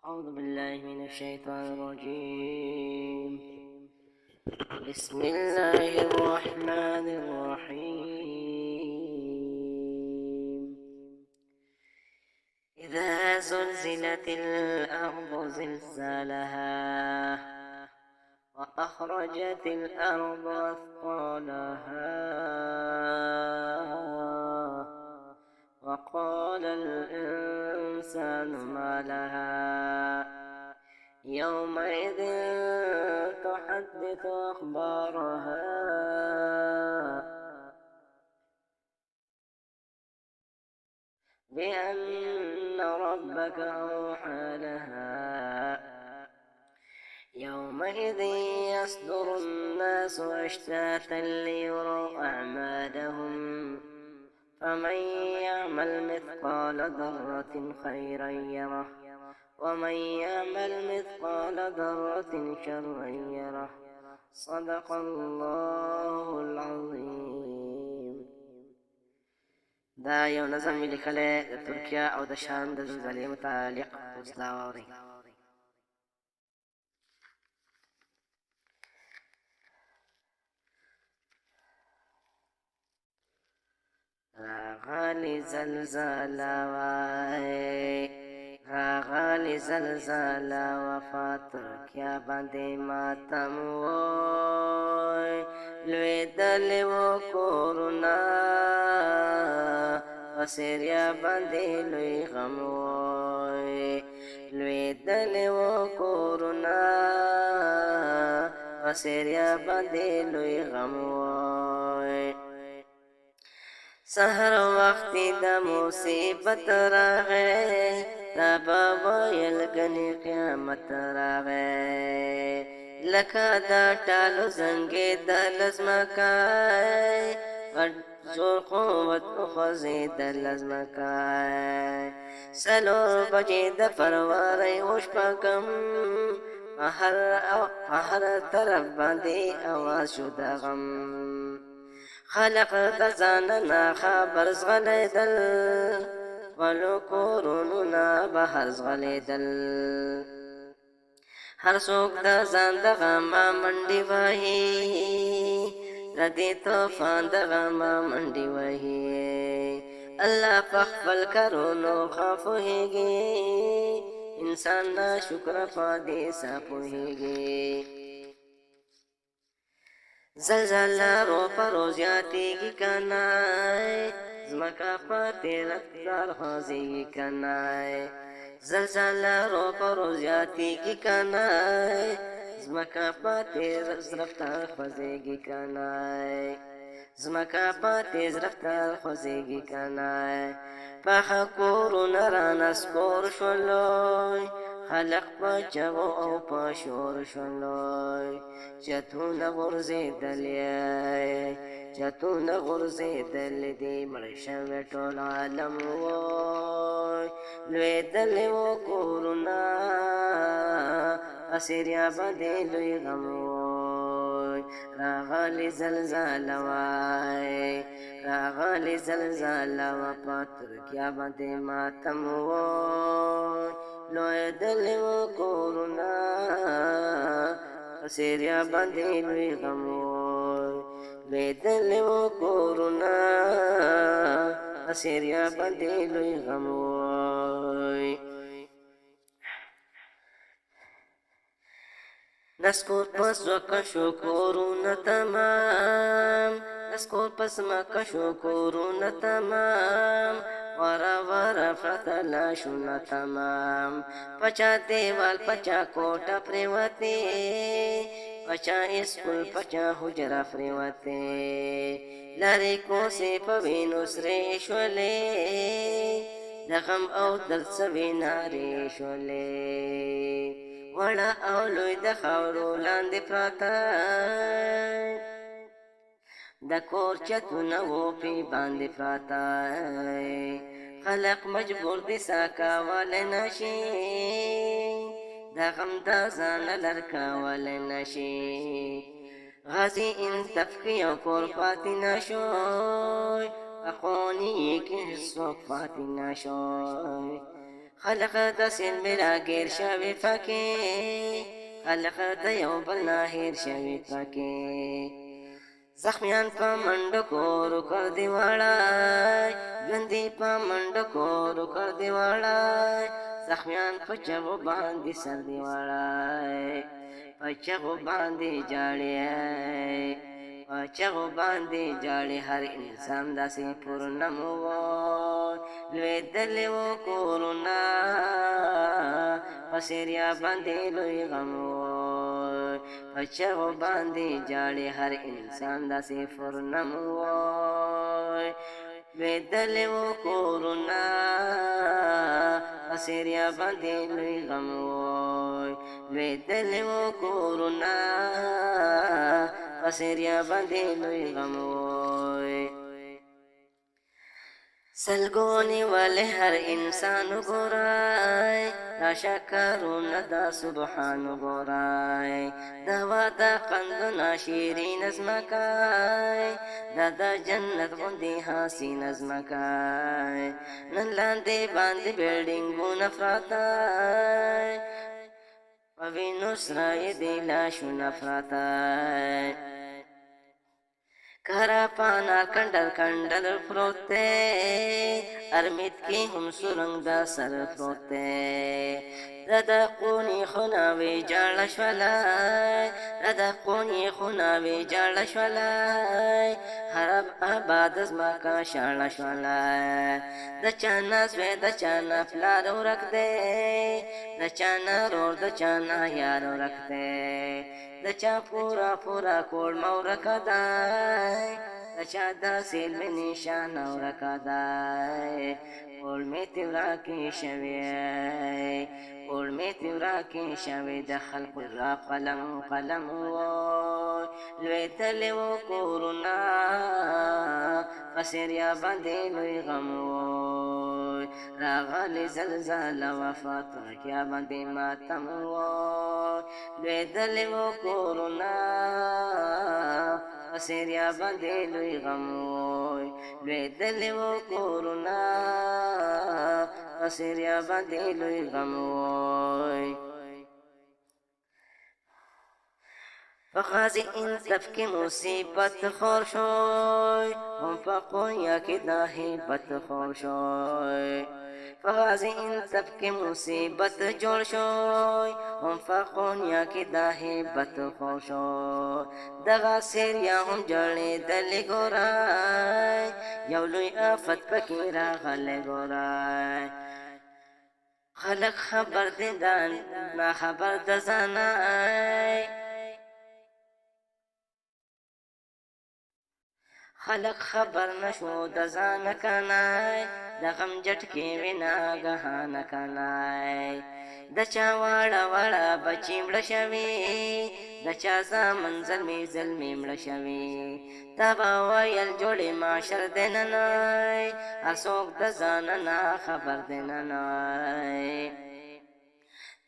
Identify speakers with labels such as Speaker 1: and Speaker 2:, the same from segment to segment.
Speaker 1: أعوذ بالله من الشيطان الرجيم. بسم الله الرحمن الرحيم. إذا زلزلت الأرض زلزالها وأخرجت الأرض أثقالها وقال الإنسان ما لها يومئذ تحدث أخبارها بأن ربك أوحى لها يومئذ يصدر الناس أشتاتا ليروا أعمالهم فمن يعمل مثقال ذرة خيرا يره ومن يعمل مثقال ذرة شرا يره. صدق الله العظيم. دا یو نظم مې لیکلی د ترکیه او د شام د زلزلې متعلق. اوس دا واورئ. راغلی زلزله وای راغلی زلزله وفا ترکیه باندې ماتم وای لوېدلې و کورونه په سیریا باندې لوی غم وای لوېدلې و کورونه په سیریا باندې لوی غم وای سحر وقتی دا مصیبت راغی دا بابایل گنی قیامت راغی لکه دا ټالو زنګې دا لزمکای غټ زور قوت اخوزی دا لزمکای سلور بجې د پروارۍ وشپږم هر طرف باندې آواز شو د غم خلق د ځان نه خبر زغلیدل ولو کورونو نه بهر زغلیدل هر څوک د ځان د غمه منډې وهي ردې طوفان د غمه منډې وهي الله په خپل کارونو ښه پوهېږي انسان ناشکره په دې څه پوهېږي زلزله رو پرو زیاتیږي کنای زمکه په تېز رفتار خوځېږي کنای زلزله رو پرو زیاتیږي کنای زمکه په تېز رفتار خوځېږي کنای زمکه په تېز رفتار خوځېږي کنای پاخه کورونه رانسکور شولوی خلق په چغو او په شور شولوی چتونه غورځېدلې چتونه غورځېدلې دي مړ شوی ټول عالم وای لوېدلې و کورونه په سیریا باندې لوی غم وای راغلې زلزله وای راغلې زلزله وه په ترکیه باندې ماتم وای لوېدلې و کورونه په سیریا باندې لوی غم وای لوېدلې و کورونه په سیریا باندې لوی غم وای نسکور پس وکه شو کورونه تمام نسکور پس مکه شو کورونه تمام ورا ورا پرته لاشونه تمام پچا دیوال پچا کوټه پرېوتې پچا اسکول پچا حجره پرېوتې لرې کوسې په وینو سرې شولې د غم او درد سوې نارې شولې وړه او لوی د خاورو لاندې پراته د کور چتونه و پې باندې پراته خلق مجبور دي سا کولی نشي د غم د ځانه لر کولی نشي غازي ان تفکي او کور پاتې نشوی اخواني کې هیڅوک پاتې نشوی خلق د سلم راګیر شوی پکې خلق د یو بل نه هیر شوی پکې زخمیان په منډو کورو کړ دی وړای ژوندي په منډو کورو کړ دی وړای زخمیان په چغو باندې سر دی وړای په چغو باندې جاړي په چغو باندې جاړي هر انسان داسې پورنمو لوېدلې و کورونه په سریا باندې لوی غم په چغو باندې جاړي هر انسان داسې پورنم وای لوېدلې و کورونه په سریا باندې لوی غم وای لوېدلې و کورونه په سریا باندې لوی غم وای سلګونی ولې هر انسان ګورای ناشکرونه دا سبحان ګورای دا وعده قندونه شیرین ازمکای دا د جنت غوندې حسین ازمکای نن لاندې باندې بلډینګونه پراته په وینو سره یې د لاشونه پراته کرا پانا کنڈل کنڈل پروتے ارمیت کی ہم سرنگ دا سر پروتے ردا قونی خناوی جاڑ شولائی ردا قونی خناوی جاڑ شولائی حرب آباد از مکا شاڑ شولائی دا چانا سوی دا چانا پلارو رکھ دے دا چانا رور دا چانا یارو رکھ دے د چا پورا پورا کوړ مورکه دای د چا د سیل می نشان اورکه دای کوړ می تیورا کې شوی کوړ می تیورا کې شوی د خلق را قلم قلم وای لوی تل و کورونا فسریا باندې لوی غم وای راغلی زلزال وفات کیا باندې ماتم وای لوی تل و کورونا فسریا باندې لوی غم وای لوی تل و کورونا فسریا باندې لوی غم وای فغازی این تفکی مصیبت خور شوی هم فقویا کی داهیبت خور شوی فغازی این تفکی مصیبت جوړ شوی هم فقویا کی داهیبت خور شوی دغه سریا هم جړې دلې ګورای یو لوی آفت پکې راغلی ګورای خلق خبر دي نا خبر د زنای خلق خبر نشو د ځان کنای د غم جټکې وینا غهان کنای د چا واړه واړه بچی مړ شوی د چا زامن زلمی مړ شوی تبا ویل جوړې معاشر دننای اسوک د ځان نه خبر دننای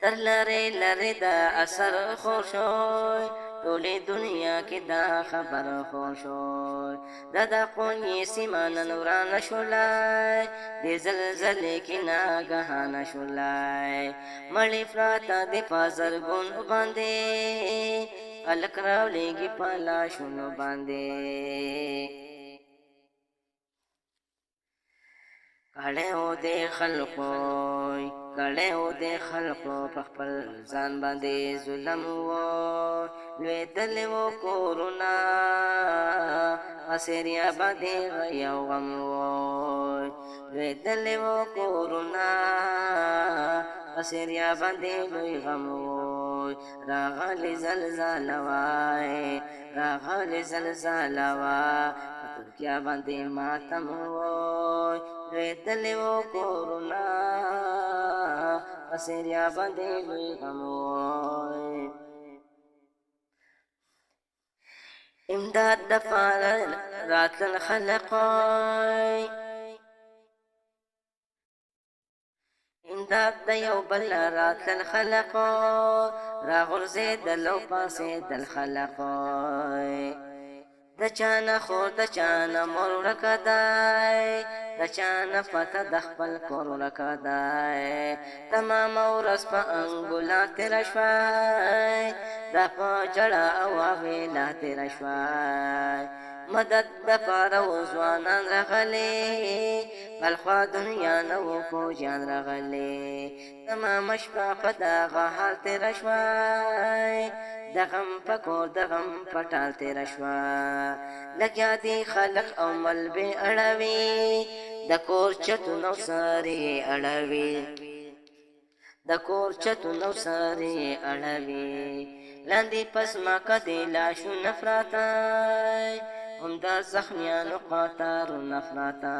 Speaker 1: تر لری لری د اثر خوشوي ټولې دنیا کې دا خبر خوشوي دا قونی سیمان نوران شولای د زلزلې کې ناګهان شولای مړی فراتا د پازر ګون باندې خلق راولېږي په لاشونو باندې کړه او د خلقوي کړه او د خلقو په خپل ځان باندې ظلم وو لوېدلې وو کورونا اسریا باندې یو غم وو لوېدلې وو کورونا اسریا باندې لوی غم وو راغلی زلزال وای راغلی زلزال وای ترکیا باندې ماتم وای لوېدلې وو کورونا اسریا باندې لوی غم وای امداد دفار راتل خلقای امداد د یو بل راتل خلقای را غرزید لو پاسید الخلقای د چانه خور د چانه مور ورکه دی د چانه پته د خپل کور ورکه دی تمامه ورځ په انګولا تېره شوی دا په جړه او اویلا تېره شوی مدد د پاره و ځوانان راغلي بل خوا دنیا نه و فوجیان راغلي تمامه شپه په دغه حال تېره شوی د غم په کور د غم په ټال تېره شوه لګیا دي خلق او ملبې اړوي د کور چتونو سارې اړوي د کور چتونو سارې اړوي لاندې پس مکه د لاشونه پراته همدا زخمیانو قطارونه پراته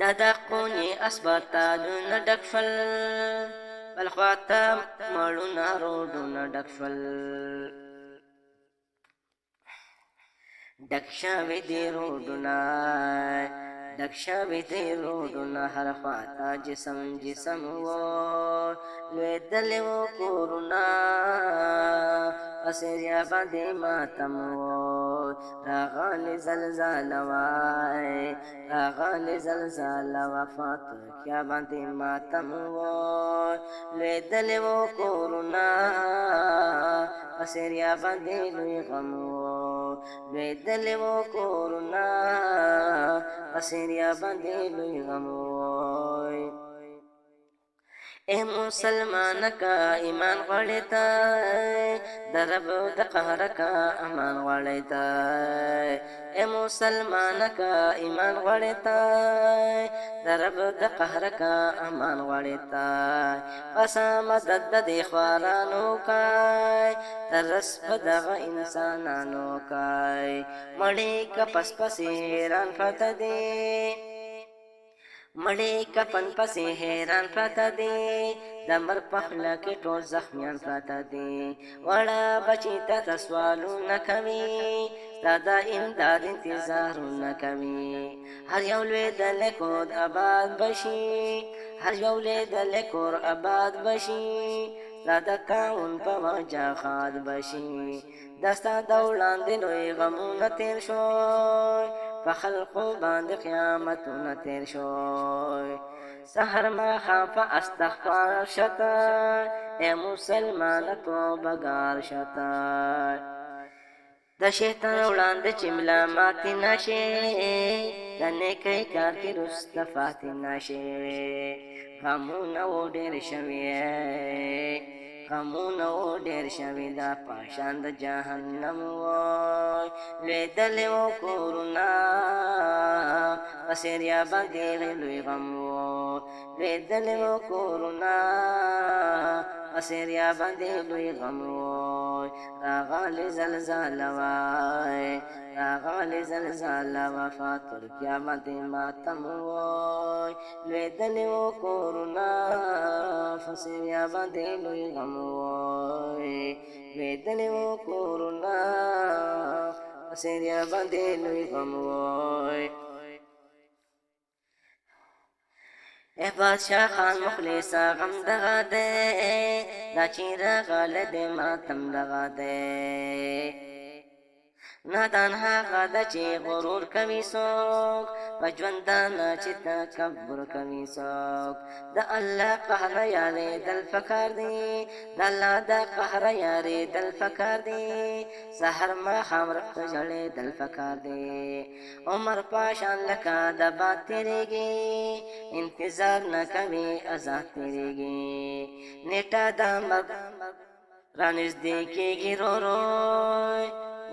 Speaker 1: دا د قونې اسپتالونه ډک شول بل خواته مړونه روډونه ډک شول ډک شوي دي روډونه ډک شوي دي روډونه هر خواته جسم جسم و لوېدلي و کورونه په سریا باندې ماتم و راغلې زلزله وای راغلې زلزله وفات کیا باندې ماتم و لوېدلې و کورونه په سریا باندې لوی غم و لوېدلې و کورونه په سریا باندې لوی غم وای اے مسلمان کا ایمان غړې ته د رب د قهر کا امان غړې ته اے مسلمان کا ایمان غړې ته د رب د قهر کا امان غړې ته قسم مدد د خوارانو کای ترس په دغه انسانانو کای مړې کا پس پسې حیران پته دی مړې کفن پسې حیران پراته دي د مر په خوله کې ټول زخمیان پراته دي واړه بچي ته سوالونه کوي ستا د امداد انتظارونه کوي هر یو لوېدلی کور آباد بشي هر یو لوېدلی کور آباد بشي ستا د تعاون په وجه ښاد بشي دا ستا د وړاندې لوی غمونه تېر شوی په خلقو باندې قیامتونه تېر شوی سحر ماښام په استغفار شته ای مسلمانه توبه ګار شته د شیطان وړاندې چې ملا ماتې نشي د نیکۍ کار کې رسته پاتې نشي غمونه و ډېر شوي غمونه و ډېر شوي دا پاشان د جهنم وای لوېدلې و کورونه په سریا باندې لوی غم و لوېدلې و کورونه په سریا باندې لوی غم وای راغلې زلزله وای راغلې زلزله وفات تر قیامت ماتم وای لوېدلې و کورونه په سریا باندې لوی غم وای لوېدلې و کورونه په سریا باندې لوی غم وای اے بادشاہ خان مخلصا غم دغه دی دا چې راغله د ماتم دغه دی نادان هغه ده چې غرور کوي څوک په ژوندانه چې تکبر کوي څوک د الله قهر یارېدل پکار دی د الله د قهر یارېدل پکار دی سحر ماښام رخته ژړېدل پکار دی عمر پاشان لکه د باد تېرېږي انتظار نه کوي ازاد تېرېږي نیټه د مرګ رانږدې کېږي ورو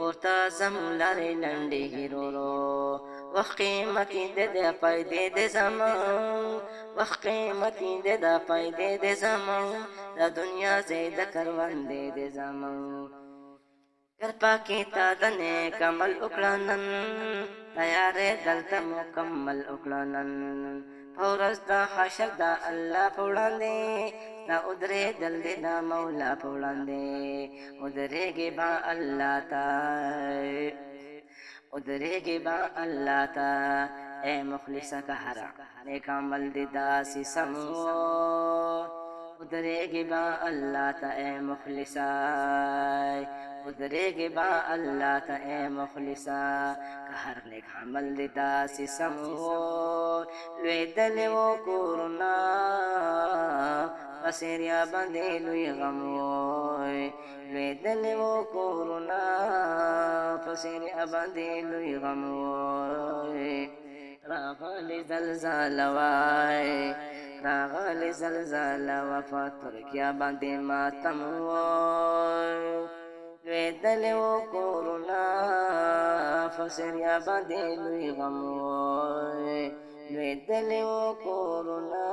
Speaker 1: ورته زموږ لارې لنډېږي ورو وخت قیمتي دی د پیدې د زموږ وخت قیمتي دی د پیدې د زموږ د دنیا ځای د کروندې د زموږ ګر پاکې تا د نیک عمل وکړه نن تیارې دلته مکمل وکړه نن په ورځ د حشر د الله په وړاندې دا ودرېدل دی د مولا په وړاندې ودرېږي به الله ته ودرېږي به الله ته ای مخلصه که هر نیک عمل دې داسې سم و ودرېږي به الله ته ای مخلصه ودرېږي با الله ته اے مخلصا که هر نیک عمل دې داسې سم و لوېدلې و کورونه بصیر یا باندې لوی غم وای لوېدلې و کورونه بصیر یا باندې لوی غم وای راغلی زلزله وای راغلی زلزله و په ترکیه باندې ماتم وای لوېدلې و کورونه بصیر یا باندې لوی غم وای لوېدلې و کورونه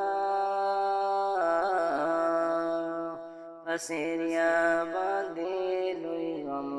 Speaker 1: بصیر یا باندې لوی غم